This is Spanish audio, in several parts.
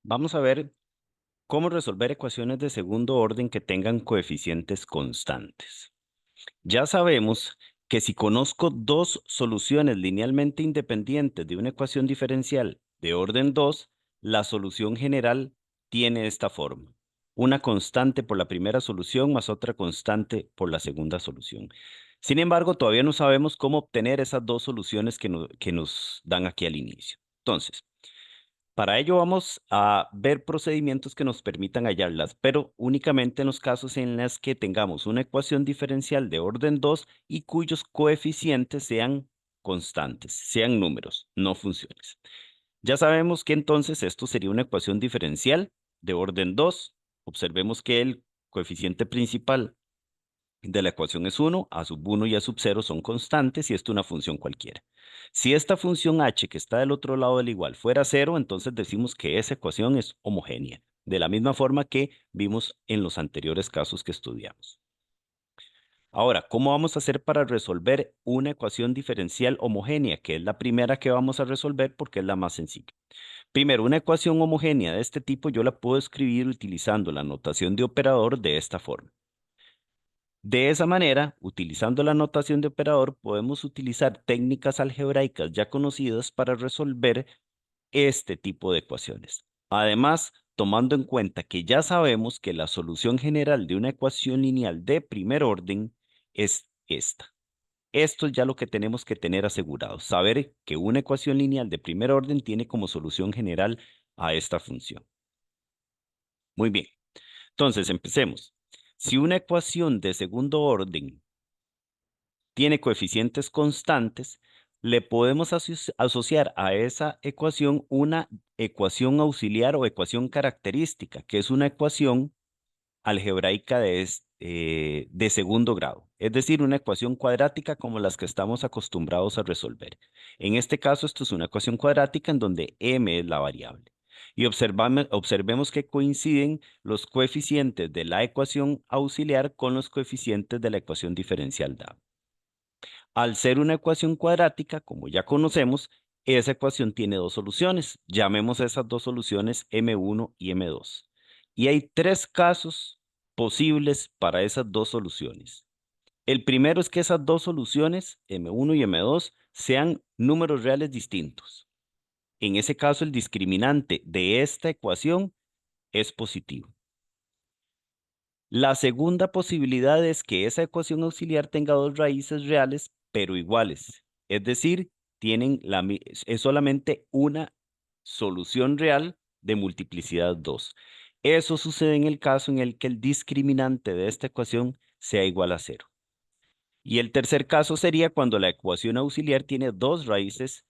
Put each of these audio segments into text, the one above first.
Vamos a ver cómo resolver ecuaciones de segundo orden que tengan coeficientes constantes. Ya sabemos que si conozco dos soluciones linealmente independientes de una ecuación diferencial de orden 2, la solución general tiene esta forma. Una constante por la primera solución más otra constante por la segunda solución. Sin embargo, todavía no sabemos cómo obtener esas dos soluciones que nos dan aquí al inicio. Entonces, para ello vamos a ver procedimientos que nos permitan hallarlas, pero únicamente en los casos en los que tengamos una ecuación diferencial de orden 2 y cuyos coeficientes sean constantes, sean números, no funciones. Ya sabemos que entonces esto sería una ecuación diferencial de orden 2. Observemos que el coeficiente principal de la ecuación es 1, a sub 1 y a sub 0 son constantes y esto es una función cualquiera. Si esta función h que está del otro lado del igual fuera 0, entonces decimos que esa ecuación es homogénea, de la misma forma que vimos en los anteriores casos que estudiamos. Ahora, ¿cómo vamos a hacer para resolver una ecuación diferencial homogénea? Que es la primera que vamos a resolver porque es la más sencilla. Primero, una ecuación homogénea de este tipo yo la puedo escribir utilizando la notación de operador de esta forma. De esa manera, utilizando la notación de operador, podemos utilizar técnicas algebraicas ya conocidas para resolver este tipo de ecuaciones. Además, tomando en cuenta que ya sabemos que la solución general de una ecuación lineal de primer orden es esta. Esto es ya lo que tenemos que tener asegurado, saber que una ecuación lineal de primer orden tiene como solución general a esta función. Muy bien, entonces empecemos. Si una ecuación de segundo orden tiene coeficientes constantes, le podemos asociar a esa ecuación una ecuación auxiliar o ecuación característica, que es una ecuación algebraica de segundo grado, es decir, una ecuación cuadrática como las que estamos acostumbrados a resolver. En este caso, esto es una ecuación cuadrática en donde m es la variable. Y observemos que coinciden los coeficientes de la ecuación auxiliar con los coeficientes de la ecuación diferencial dada. Al ser una ecuación cuadrática, como ya conocemos, esa ecuación tiene dos soluciones. Llamemos a esas dos soluciones M1 y M2. Y hay tres casos posibles para esas dos soluciones. El primero es que esas dos soluciones, M1 y M2, sean números reales distintos. En ese caso, el discriminante de esta ecuación es positivo. La segunda posibilidad es que esa ecuación auxiliar tenga dos raíces reales, pero iguales. Es decir, es solamente una solución real de multiplicidad 2. Eso sucede en el caso en el que el discriminante de esta ecuación sea igual a 0. Y el tercer caso sería cuando la ecuación auxiliar tiene dos raíces,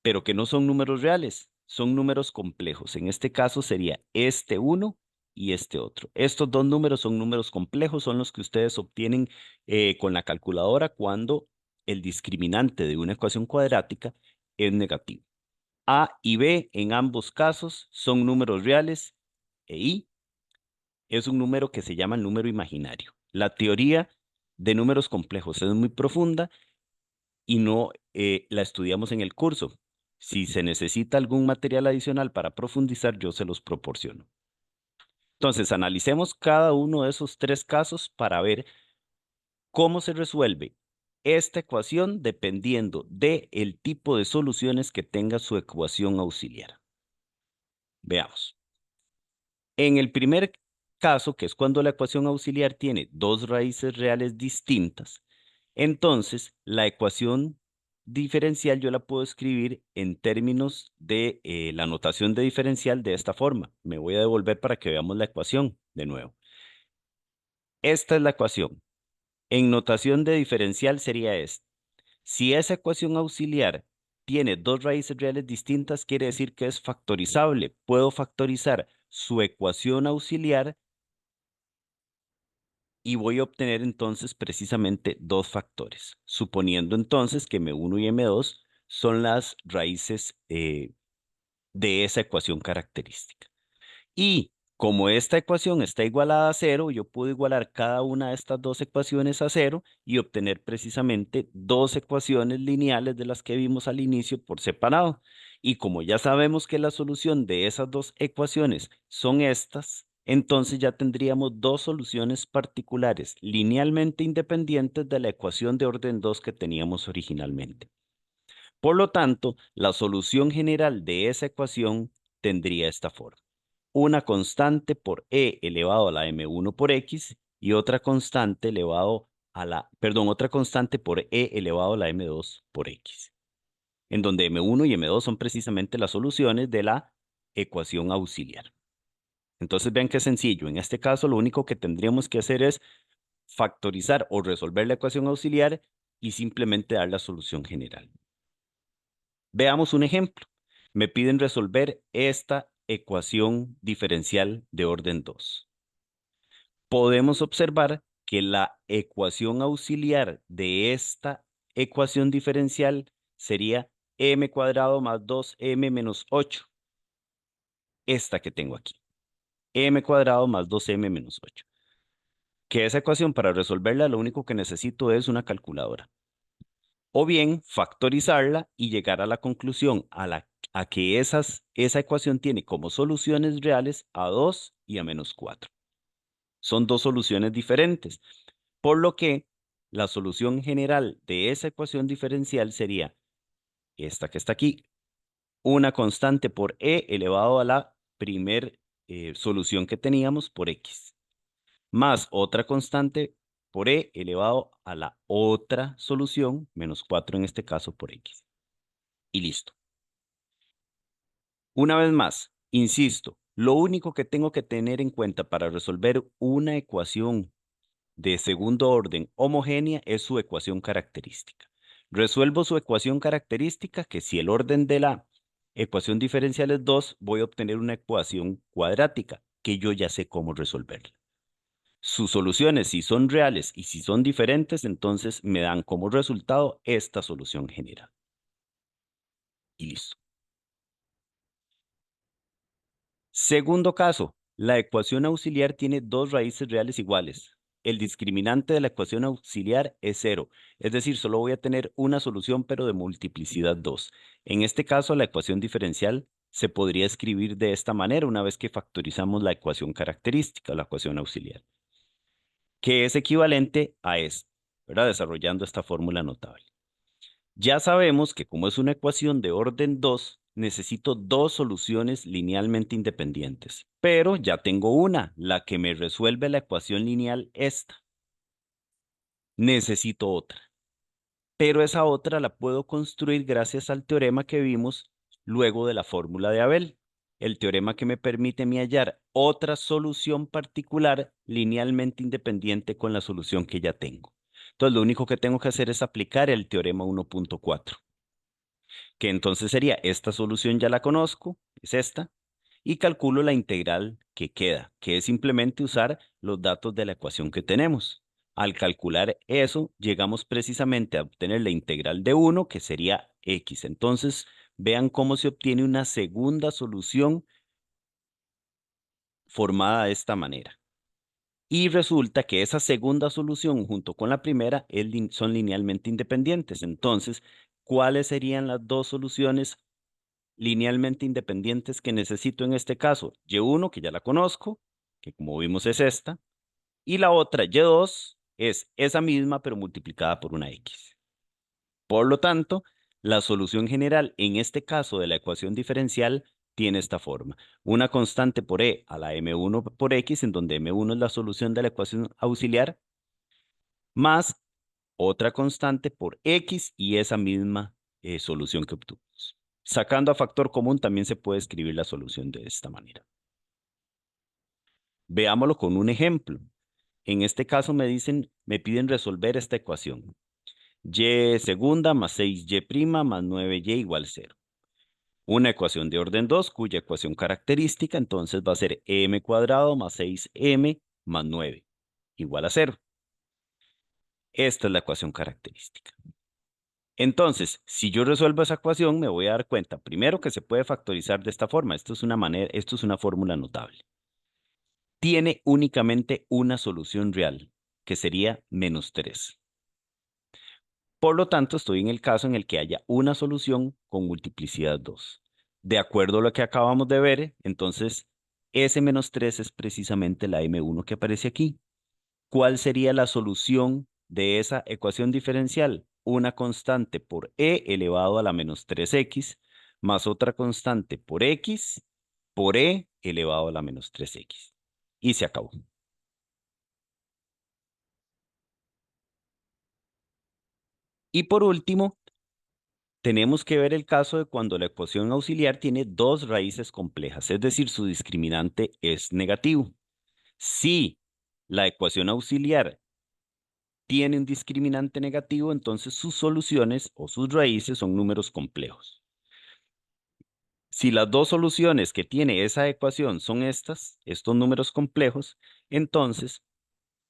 pero que no son números reales, son números complejos. En este caso sería este uno y este otro. Estos dos números son números complejos, son los que ustedes obtienen con la calculadora cuando el discriminante de una ecuación cuadrática es negativo. A y B en ambos casos son números reales e I es un número que se llama el número imaginario. La teoría de números complejos es muy profunda y no la estudiamos en el curso. Si se necesita algún material adicional para profundizar, yo se los proporciono. Entonces, analicemos cada uno de esos tres casos para ver cómo se resuelve esta ecuación dependiendo del tipo de soluciones que tenga su ecuación auxiliar. Veamos. En el primer caso, que es cuando la ecuación auxiliar tiene dos raíces reales distintas, entonces la ecuación diferencial yo la puedo escribir en términos de la notación de diferencial de esta forma. Me voy a devolver para que veamos la ecuación de nuevo. Esta es la ecuación. En notación de diferencial sería esta. Si esa ecuación auxiliar tiene dos raíces reales distintas, quiere decir que es factorizable. Puedo factorizar su ecuación auxiliar y voy a obtener entonces precisamente dos factores, suponiendo entonces que M1 y M2 son las raíces de esa ecuación característica. Y Como esta ecuación está igualada a cero, yo puedo igualar cada una de estas dos ecuaciones a cero y obtener precisamente dos ecuaciones lineales de las que vimos al inicio por separado. Y como ya sabemos que la solución de esas dos ecuaciones son estas, entonces ya tendríamos dos soluciones particulares linealmente independientes de la ecuación de orden 2 que teníamos originalmente. Por lo tanto, la solución general de esa ecuación tendría esta forma: una constante por e elevado a la m1 por x y otra constante otra constante por e elevado a la m2 por x, en donde m1 y m2 son precisamente las soluciones de la ecuación auxiliar. Entonces vean qué sencillo. En este caso, lo único que tendríamos que hacer es factorizar o resolver la ecuación auxiliar y simplemente dar la solución general. Veamos un ejemplo. Me piden resolver esta ecuación diferencial de orden 2. Podemos observar que la ecuación auxiliar de esta ecuación diferencial sería m cuadrado más 2m menos 8. Esta que tengo aquí. M cuadrado más 2m menos 8. Que esa ecuación, para resolverla, lo único que necesito es una calculadora. O bien factorizarla y llegar a la conclusión a que esa ecuación tiene como soluciones reales a 2 y a menos 4. Son dos soluciones diferentes, por lo que la solución general de esa ecuación diferencial sería esta que está aquí, una constante por e elevado a la primer solución que teníamos por x, más otra constante por e elevado a la otra solución, menos 4 en este caso, por x. Y listo. Una vez más, insisto, lo único que tengo que tener en cuenta para resolver una ecuación de segundo orden homogénea es su ecuación característica. Resuelvo su ecuación característica, que si el orden de la ecuación diferencial es 2, voy a obtener una ecuación cuadrática, que yo ya sé cómo resolverla. Sus soluciones, si son reales y si son diferentes, entonces me dan como resultado esta solución general. Y listo. Segundo caso, la ecuación auxiliar tiene dos raíces reales iguales. El discriminante de la ecuación auxiliar es 0, es decir, solo voy a tener una solución, pero de multiplicidad 2. En este caso, la ecuación diferencial se podría escribir de esta manera una vez que factorizamos la ecuación característica, la ecuación auxiliar, que es equivalente a esto, ¿verdad? Desarrollando esta fórmula notable. Ya sabemos que como es una ecuación de orden 2, necesito dos soluciones linealmente independientes. Pero ya tengo una, la que me resuelve la ecuación lineal esta. Necesito otra. Pero esa otra la puedo construir gracias al teorema que vimos luego de la fórmula de Abel. El teorema que me permite hallar otra solución particular linealmente independiente con la solución que ya tengo. Entonces, lo único que tengo que hacer es aplicar el teorema 1.4. Que entonces sería: esta solución ya la conozco, es esta, y calculo la integral que queda, que es simplemente usar los datos de la ecuación que tenemos. Al calcular eso, llegamos precisamente a obtener la integral de 1, que sería x. Entonces, vean cómo se obtiene una segunda solución formada de esta manera. Y resulta que esa segunda solución junto con la primera son linealmente independientes. Entonces, ¿cuáles serían las dos soluciones linealmente independientes que necesito en este caso? Y1, que ya la conozco, que como vimos es esta, y la otra, y2, es esa misma, pero multiplicada por una x. Por lo tanto, la solución general en este caso de la ecuación diferencial tiene esta forma: una constante por e a la m1 por x, en donde m1 es la solución de la ecuación auxiliar, más otra constante por x y esa misma solución que obtuvimos. Sacando a factor común también se puede escribir la solución de esta manera. Veámoslo con un ejemplo. En este caso me piden resolver esta ecuación: y segunda más 6y' más 9y igual 0. Una ecuación de orden 2 cuya ecuación característica entonces va a ser m cuadrado más 6m más 9 igual a 0. Esta es la ecuación característica. Entonces, si yo resuelvo esa ecuación, me voy a dar cuenta, primero, que se puede factorizar de esta forma. Esto es una fórmula notable. tiene únicamente una solución real, que sería -3. Por lo tanto, estoy en el caso en el que haya una solución con multiplicidad 2. De acuerdo a lo que acabamos de ver, entonces, ese -3 es precisamente la M1 que aparece aquí. ¿Cuál sería la solución de esa ecuación diferencial? Una constante por e elevado a la -3x más otra constante por x por e elevado a la -3x. Y se acabó. Y por último, tenemos que ver el caso de cuando la ecuación auxiliar tiene dos raíces complejas, es decir, su discriminante es negativo. Si la ecuación auxiliar tiene un discriminante negativo, entonces sus soluciones o sus raíces son números complejos. Si las dos soluciones que tiene esa ecuación son estos números complejos, entonces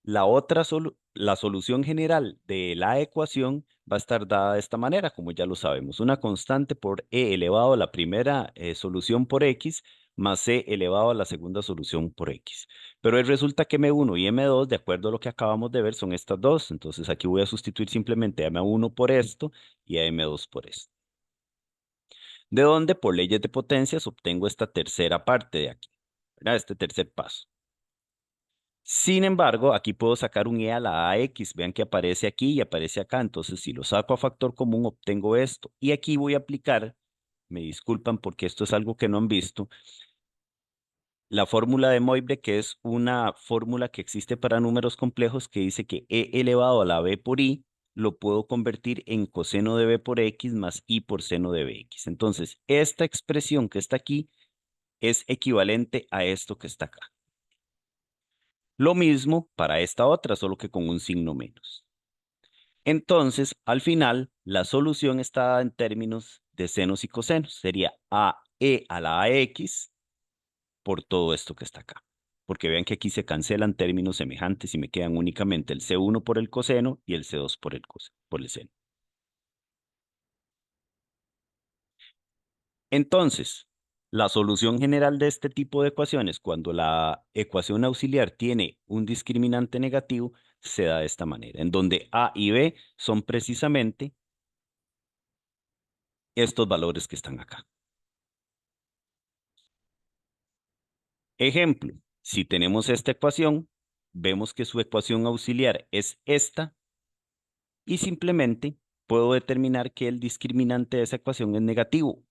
la solución general de la ecuación va a estar dada de esta manera, como ya lo sabemos. Una constante por e elevado a la primera solución por x más c elevado a la segunda solución por x. Pero resulta que M1 y M2, de acuerdo a lo que acabamos de ver, son estas dos. Entonces aquí voy a sustituir simplemente a M1 por esto y a M2 por esto. De donde por leyes de potencias obtengo esta tercera parte de aquí, ¿verdad? Este tercer paso. Sin embargo, aquí puedo sacar un e a la ax. Vean que aparece aquí y aparece acá. Entonces, si lo saco a factor común, obtengo esto. Y aquí voy a aplicar, me disculpan porque esto es algo que no han visto, la fórmula de Moivre, que es una fórmula que existe para números complejos que dice que e elevado a la b por i lo puedo convertir en coseno de b por x más i por seno de bx. Entonces, esta expresión que está aquí es equivalente a esto que está acá. Lo mismo para esta otra, solo que con un signo menos. Entonces, al final, la solución está dada en términos de senos y cosenos. Sería ae a la ax por todo esto que está acá. Porque vean que aquí se cancelan términos semejantes y me quedan únicamente el C1 por el coseno y el C2 por el seno. Entonces, la solución general de este tipo de ecuaciones, cuando la ecuación auxiliar tiene un discriminante negativo, se da de esta manera, en donde a y b son precisamente estos valores que están acá. Ejemplo, si tenemos esta ecuación, vemos que su ecuación auxiliar es esta y simplemente puedo determinar que el discriminante de esa ecuación es negativo.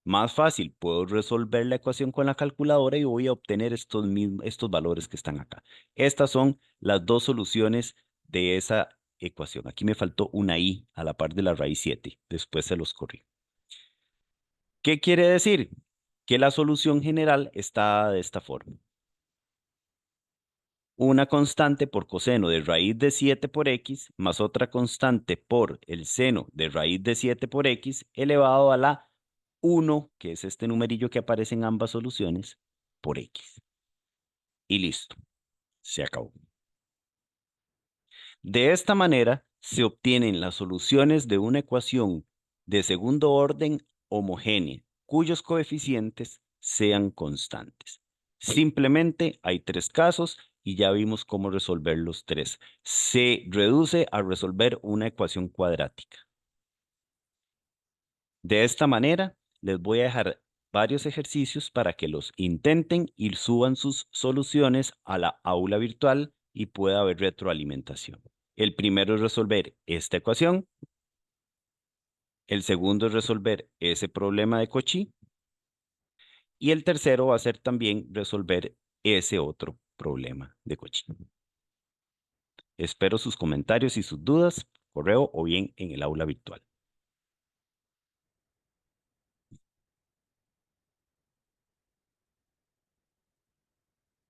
Más fácil, puedo resolver la ecuación con la calculadora y voy a obtener estos valores que están acá. Estas son las dos soluciones de esa ecuación. Aquí me faltó una i a la par de la raíz 7. Después se los corrí. ¿Qué quiere decir? Que la solución general está de esta forma. Una constante por coseno de raíz de 7 por x más otra constante por el seno de raíz de 7 por x elevado a la 1, que es este numerillo que aparece en ambas soluciones, por x. Y listo, se acabó. De esta manera se obtienen las soluciones de una ecuación de segundo orden homogénea, cuyos coeficientes sean constantes. Simplemente hay tres casos y ya vimos cómo resolver los tres. Se reduce a resolver una ecuación cuadrática. De esta manera, les voy a dejar varios ejercicios para que los intenten y suban sus soluciones a la aula virtual y pueda haber retroalimentación. El primero es resolver esta ecuación. El segundo es resolver ese problema de Cauchy. Y el tercero va a ser también resolver ese otro problema de Cauchy. Espero sus comentarios y sus dudas, correo o bien en el aula virtual.